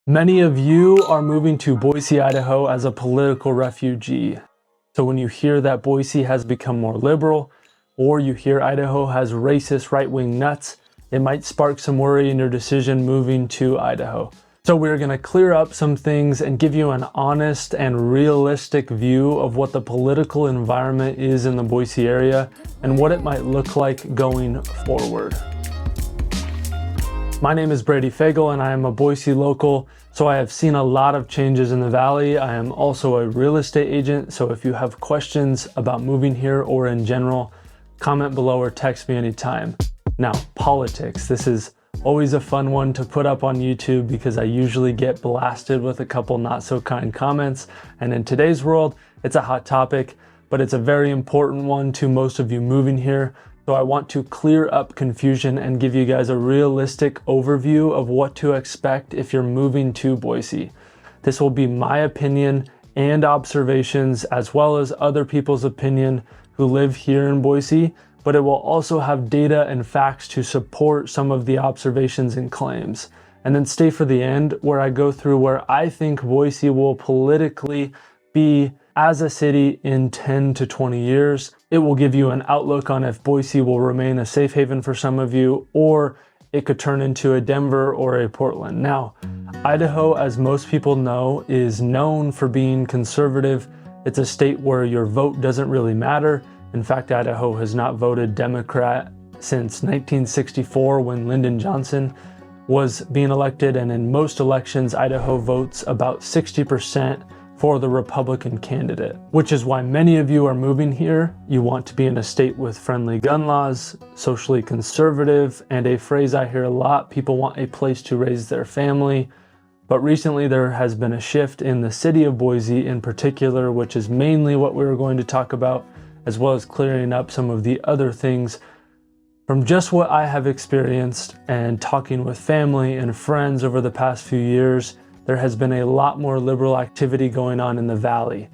Many of you are moving to Boise, Idaho as a political refugee. So when you hear that Boise has become more liberal, or you hear Idaho has racist right-wing nuts, it might spark some worry in your decision moving to Idaho. So we're going to clear up some things and give you an honest and realistic view of what the political environment is in the Boise area and what it might look like going forward. My name is Brady and I am a Boise local, so I have seen a lot of changes in the valley. I am also a real estate agent, so if you have questions about moving here or in general, comment below or text me anytime. Now, politics. This is always a fun one to put up on YouTube because I usually get blasted with a couple not so kind comments, and in today's world, it's a hot topic, but it's a very important one to most of you moving here. So I want to clear up confusion and give you guys a realistic overview of what to expect if you're moving to Boise. This will be my opinion and observations as well as other people's opinion who live here in Boise, but it will also have data and facts to support some of the observations and claims. And then stay for the end where I go through where I think Boise will politically be as a city in 10 to 20 years. It will give you an outlook on if Boise will remain a safe haven for some of you, or it could turn into a Denver or a Portland. Now, Idaho, as most people know, is known for being conservative. It's a state where your vote doesn't really matter. In fact, Idaho has not voted Democrat since 1964 when Lyndon Johnson was being elected, and in most elections, Idaho votes about 60% for the Republican candidate, which is why many of you are moving here. You want to be in a state with friendly gun laws, socially conservative, and a phrase I hear a lot, people want a place to raise their family. But recently there has been a shift in the city of Boise in particular, which is mainly what we were going to talk about, as well as clearing up some of the other things from just what I have experienced and talking with family and friends over the past few years. There has been a lot more liberal activity going on in the valley.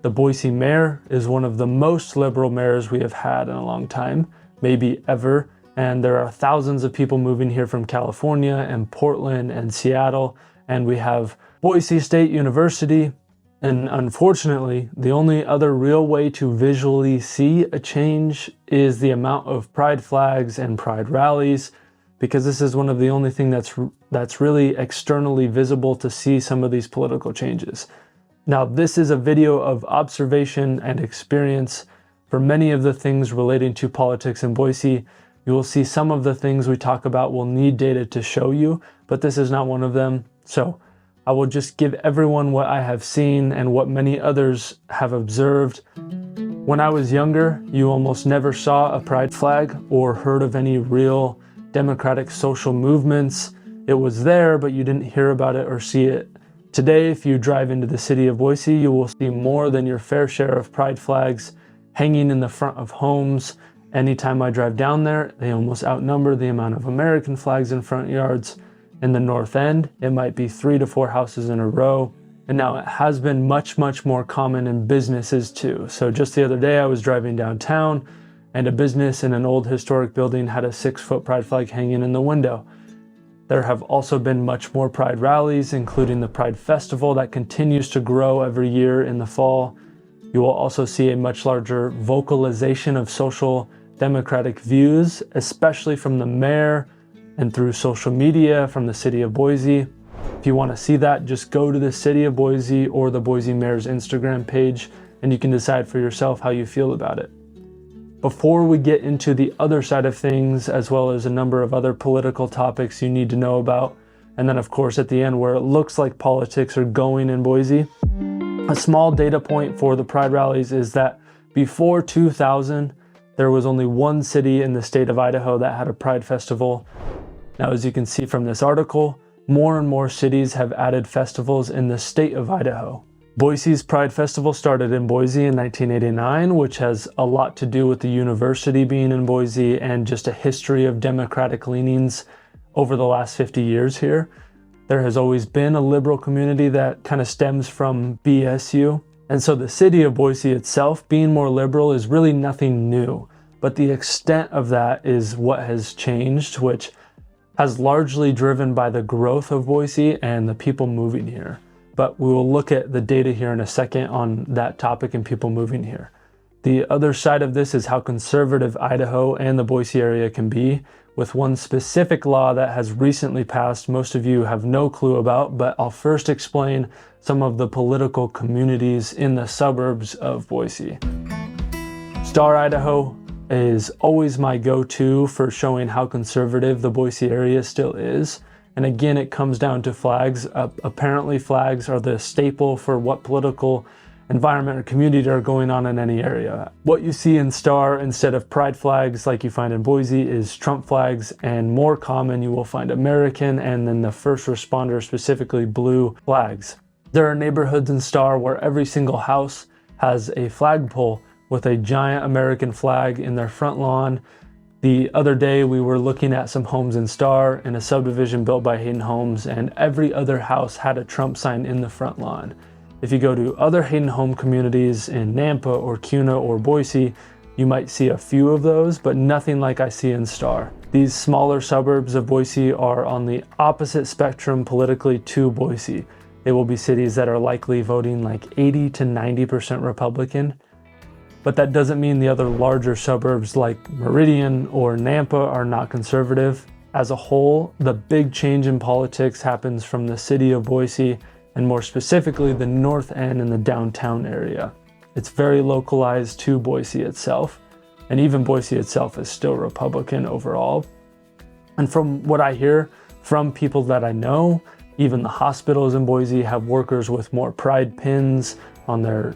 The Boise mayor is one of the most liberal mayors we have had in a long time, maybe ever, and there are thousands of people moving here from California and Portland and Seattle, and we have Boise State University, and unfortunately, the only other real way to visually see a change is the amount of pride flags and pride rallies, because this is one of the only things that's really externally visible to see some of these political changes. Now, this is a video of observation and experience for many of the things relating to politics in Boise. You will see some of the things we talk about will need data to show you, but this is not one of them. So I will just give everyone what I have seen and what many others have observed. When I was younger, you almost never saw a pride flag or heard of any real democratic social movements. It was there, but you didn't hear about it or see it. Today, if you drive into the city of Boise, you will see more than your fair share of pride flags hanging in the front of homes. Anytime I drive down there, they almost outnumber the amount of American flags in front yards. In the north end, it might be 3 to 4 houses in a row. And now it has been much, much more common in businesses too. So just the other day, I was driving downtown and a business in an old historic building had a 6-foot pride flag hanging in the window. There have also been much more pride rallies, including the Pride Festival that continues to grow every year in the fall. You will also see a much larger vocalization of social democratic views, especially from the mayor and through social media from the city of Boise. If you want to see that, just go to the city of Boise or the Boise mayor's Instagram page, and you can decide for yourself how you feel about it. Before we get into the other side of things, as well as a number of other political topics you need to know about, and then of course at the end where it looks like politics are going in Boise, a small data point for the pride rallies is that before 2000, there was only one city in the state of Idaho that had a pride festival. Now, as you can see from this article, more and more cities have added festivals in the state of Idaho. Boise's Pride Festival started in Boise in 1989, which has a lot to do with the university being in Boise and just a history of democratic leanings over the last 50 years here. There has always been a liberal community that kind of stems from BSU. And so the city of Boise itself being more liberal is really nothing new, but the extent of that is what has changed, which has largely driven by the growth of Boise and the people moving here. But we will look at the data here in a second on that topic and people moving here. The other side of this is how conservative Idaho and the Boise area can be, with one specific law that has recently passed most of you have no clue about, but I'll first explain some of the political communities in the suburbs of Boise. Star, Idaho is always my go-to for showing how conservative the Boise area still is. And again, it comes down to flags. Apparently flags are the staple for what political environment or community are going on in any area. What you see in Star instead of pride flags like you find in Boise is Trump flags, and more common you will find American and then the first responder, specifically blue flags. There are neighborhoods in Star where every single house has a flagpole with a giant American flag in their front lawn. The other day we were looking at some homes in Star in a subdivision built by Hayden Homes, and every other house had a Trump sign in the front lawn. If you go to other Hayden Home communities in Nampa or Kuna or Boise, you might see a few of those, but nothing like I see in Star. These smaller suburbs of Boise are on the opposite spectrum politically to Boise. They will be cities that are likely voting like 80 to 90% Republican. But that doesn't mean the other larger suburbs like Meridian or Nampa are not conservative. As a whole, the big change in politics happens from the city of Boise, and more specifically the north end in the downtown area. It's very localized to Boise itself, and even Boise itself is still Republican overall. And from what I hear from people that I know, even the hospitals in Boise have workers with more pride pins on their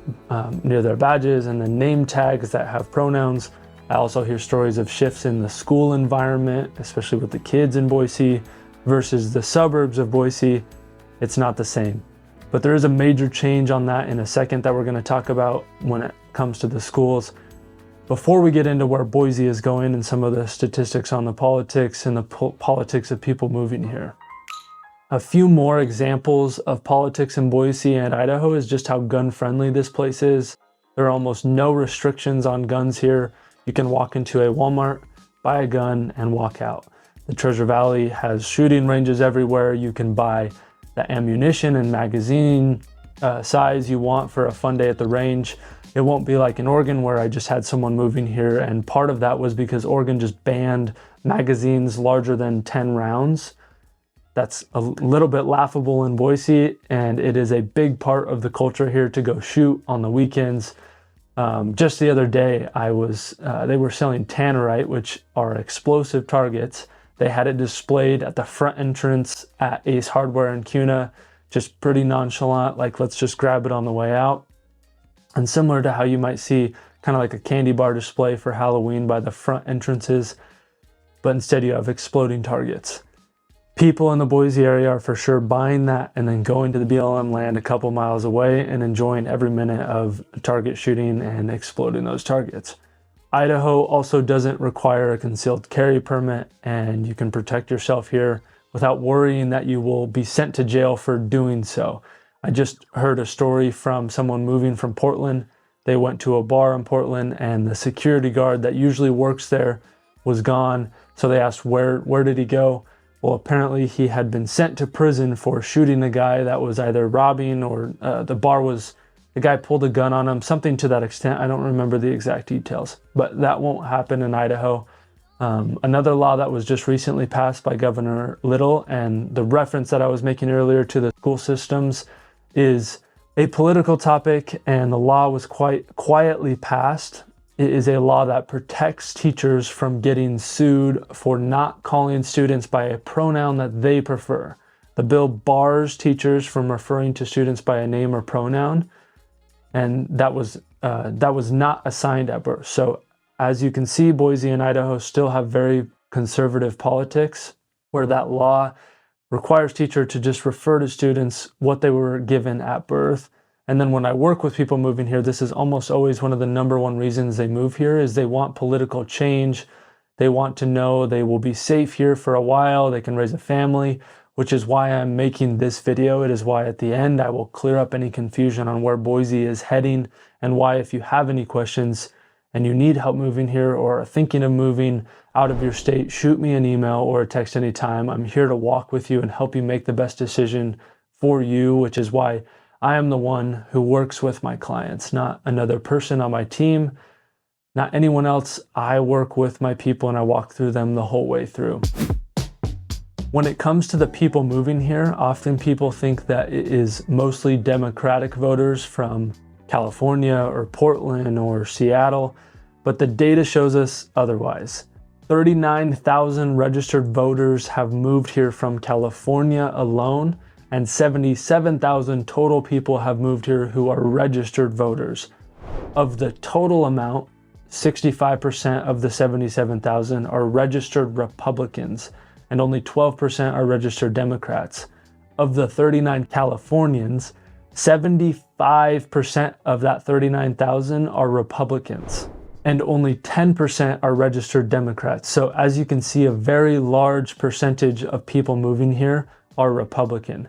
near their badges, and the name tags that have pronouns. I also hear stories of shifts in the school environment, especially with the kids in Boise versus the suburbs of Boise. It's not the same. But there is a major change on that in a second that we're going to talk about when it comes to the schools. Before we get into where Boise is going and some of the statistics on the politics and the politics of people moving here. A few more examples of politics in Boise and Idaho is just how gun-friendly this place is. There are almost no restrictions on guns here. You can walk into a Walmart, buy a gun, and walk out. The Treasure Valley has shooting ranges everywhere. You can buy the ammunition and magazine size you want for a fun day at the range. It won't be like in Oregon where I just had someone moving here, and part of that was because Oregon just banned magazines larger than 10 rounds. That's a little bit laughable in Boise, and it is a big part of the culture here to go shoot on the weekends. Just the other day, they were selling tannerite, which are explosive targets. They had it displayed at the front entrance at Ace Hardware in Kuna, just pretty nonchalant, like let's just grab it on the way out. And similar to how you might see kind of like a candy bar display for Halloween by the front entrances, but instead you have exploding targets. People in the Boise area are for sure buying that and then going to the BLM land a couple miles away and enjoying every minute of target shooting and exploding those targets. Idaho also doesn't require a concealed carry permit, and you can protect yourself here without worrying that you will be sent to jail for doing so. I just heard a story from someone moving from Portland. They went to a bar in Portland and the security guard that usually works there was gone. So they asked, where did he go? Well, apparently he had been sent to prison for shooting a guy that was either robbing or the guy pulled a gun on him, something to that extent. I don't remember the exact details, but that won't happen in Idaho. Another law that was just recently passed by Governor Little, and the reference that I was making earlier to the school systems is a political topic, and the law was quite quietly passed. It is a law that protects teachers from getting sued for not calling students by a pronoun that they prefer. The bill bars teachers from referring to students by a name or pronoun, and that was not assigned at birth. So as you can see, Boise and Idaho still have very conservative politics where that law requires teacher to just refer to students what they were given at birth. And then when I work with people moving here, this is almost always one of the number one reasons they move here is they want political change. They want to know they will be safe here for a while. They can raise a family, which is why I'm making this video. It is why at the end I will clear up any confusion on where Boise is heading, and why if you have any questions and you need help moving here or are thinking of moving, out of your state, shoot me an email or a text anytime. I'm here to walk with you and help you make the best decision for you, which is why I am the one who works with my clients, not another person on my team, not anyone else. I work with my people and I walk through them the whole way through. When it comes to the people moving here, often people think that it is mostly Democratic voters from California or Portland or Seattle, but the data shows us otherwise. 39,000 registered voters have moved here from California alone, and 77,000 total people have moved here who are registered voters. Of the total amount, 65% of the 77,000 are registered Republicans, and only 12% are registered Democrats. Of the 39 Californians, 75% of that 39,000 are Republicans, and only 10% are registered Democrats. So as you can see, a very large percentage of people moving here are Republican.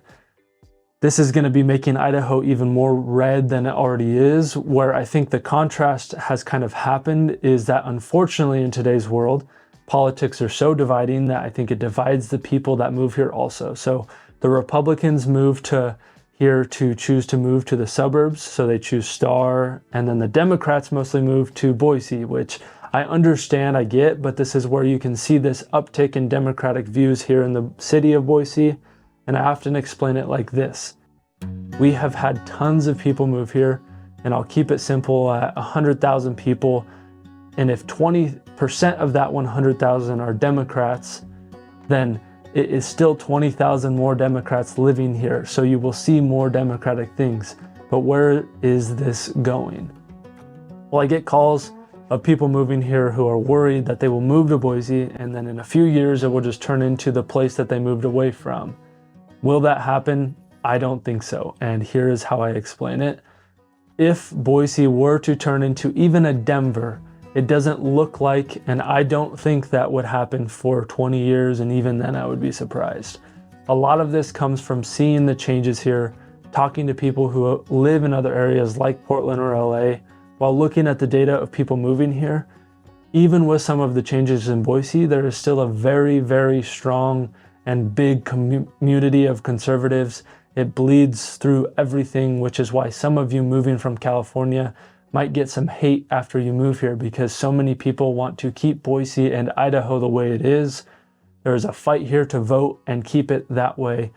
This is going to be making Idaho even more red than it already is. Where I think the contrast has kind of happened is that unfortunately in today's world, politics are so dividing that I think it divides the people that move here also. So the Republicans move to here to choose to move to the suburbs, so they choose Star, and then the Democrats mostly move to Boise, which I understand, I get, but this is where you can see this uptick in Democratic views here in the city of Boise. And I often explain it like this. We have had tons of people move here, and I'll keep it simple at 100,000 people. And if 20% of that 100,000 are Democrats, then it is still 20,000 more Democrats living here. So you will see more Democratic things. But where is this going? Well, I get calls of people moving here who are worried that they will move to Boise, and then in a few years it will just turn into the place that they moved away from. Will that happen? I don't think so. And here is how I explain it. If Boise were to turn into even a Denver, it doesn't look like, and I don't think that would happen for 20 years, and even then I would be surprised. A lot of this comes from seeing the changes here, talking to people who live in other areas like Portland or LA, while looking at the data of people moving here. Even with some of the changes in Boise, there is still a very, very strong and big community of conservatives. It bleeds through everything, which is why some of you moving from California might get some hate after you move here, because so many people want to keep Boise and Idaho the way it is. There is a fight here to vote and keep it that way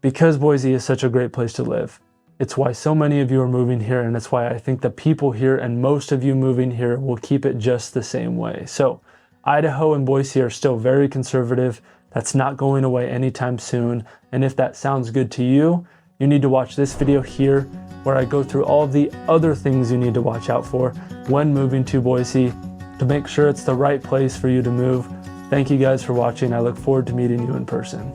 because Boise is such a great place to live. It's why so many of you are moving here, and it's why I think the people here and most of you moving here will keep it just the same way. So Idaho and Boise are still very conservative. That's not going away anytime soon. And if that sounds good to you, you need to watch this video here where I go through all the other things you need to watch out for when moving to Boise to make sure it's the right place for you to move. Thank you guys for watching. I look forward to meeting you in person.